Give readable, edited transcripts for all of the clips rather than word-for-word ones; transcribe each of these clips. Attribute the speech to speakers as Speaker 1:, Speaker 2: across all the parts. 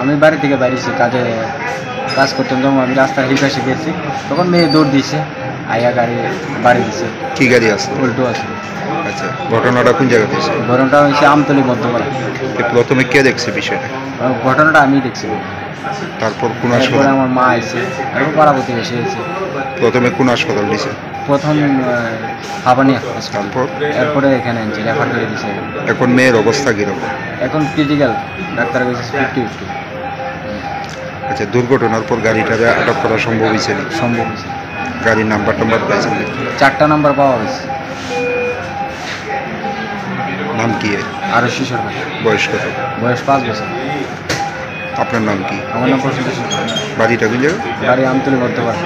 Speaker 1: আমি বাড়ি থেকে বেরিয়েছি কাজ করতাম, তখন আমি রাস্তার এই পাশে গেছি, তখন মেয়ে দৌড় দিয়েছে, আয়া গাড়ি বাড়ি দিছে।
Speaker 2: কি গাড়ি আছে?
Speaker 1: উল্টো আছে।
Speaker 2: আচ্ছা, ঘটনাটা কোন জায়গাতে হয়েছে?
Speaker 1: ঘটনাটা হয়েছে আমতলী মধ্যপাড়া।
Speaker 2: প্রথমে কে দেখছে বিষয়টা?
Speaker 1: ঘটনাটা আমি দেখছি।
Speaker 2: তারপর কোন
Speaker 1: তারপরে
Speaker 2: হাসপাতাল?
Speaker 1: আমার মা এসে, তারপর পাড়া প্রতিবেশী এসে।
Speaker 2: প্রথমে কোন হাসপাতাল দিছে?
Speaker 1: প্রথম হাবানিয়া,
Speaker 2: তারপর
Speaker 1: এরপরে এখানে আনছি, রেফার করে দিছে।
Speaker 2: এখন মেয়ের অবস্থা কিরকম?
Speaker 1: এখন ক্রিটিক্যাল, ডাক্তার কাছে 50-50।
Speaker 2: আচ্ছা, দুর্ঘটনার পর গাড়িটাকে আটক করা সম্ভব হয়েছে না?
Speaker 1: সম্ভব হয়েছে।
Speaker 2: গাড়ির নাম্বার টাম্বার পাইছেন?
Speaker 1: 4টা নাম্বার পাওয়া হয়েছে।
Speaker 2: নাম কি?
Speaker 1: আরও সরকার।
Speaker 2: বয়স কত?
Speaker 1: বয়স 5 বছর।
Speaker 2: আপনার নাম কি?
Speaker 1: আমার নাম প্রসন্ন সরকার।
Speaker 2: বাড়িটা কোন জায়গা?
Speaker 1: বাড়ি আমতলী মধ্যপাড়া।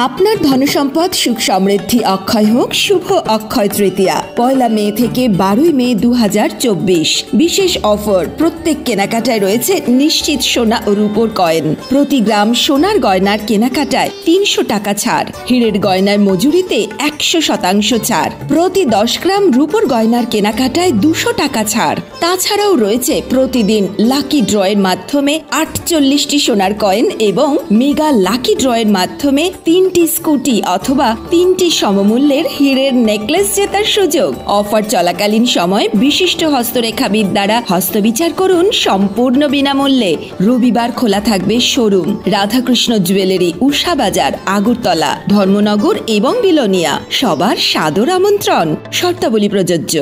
Speaker 3: আপনার ধনসম্পদ সুখ সমৃদ্ধি অক্ষয় হোক। শুভ অক্ষয় তৃতীয়া 1 মে থেকে 12 মে 2024। বিশেষ অফার, প্রত্যেক কেনাকাটায় রয়েছে নিশ্চিত সোনা ও রূপোর কয়েন। প্রতি গ্রাম সোনার গয়নার কেনাকাটায় 300 টাকা ছাড়। হীরের গয়নার মজুরিতে 100% ছাড়। প্রতি 10 গ্রাম রূপোর গয়নার কেনাকাটায় 200 টাকা ছাড়। তাছাড়াও রয়েছে প্রতিদিন লাকি ড্রয়ের মাধ্যমে 48টি সোনার কয়েন এবং মেগা লাকি ড্রয়ের মাধ্যমে 3টি স্কুটি অথবা 3টি সমমূল্যের হীরের নেকলেস জেতার সুযোগ। অফার চলাকালীন সময় বিশিষ্ট হস্তরেখাবিদ দ্বারা হস্তবিচার করুন সম্পূর্ণ বিনামূল্যে। রবিবার খোলা থাকবে শোরুম। রাধাকৃষ্ণ জুয়েলারি, উষা বাজার, আগরতলা, ধর্মনগর এবং বিলোনিয়া। সবার সাদর আমন্ত্রণ। শর্তাবলী প্রযোজ্য।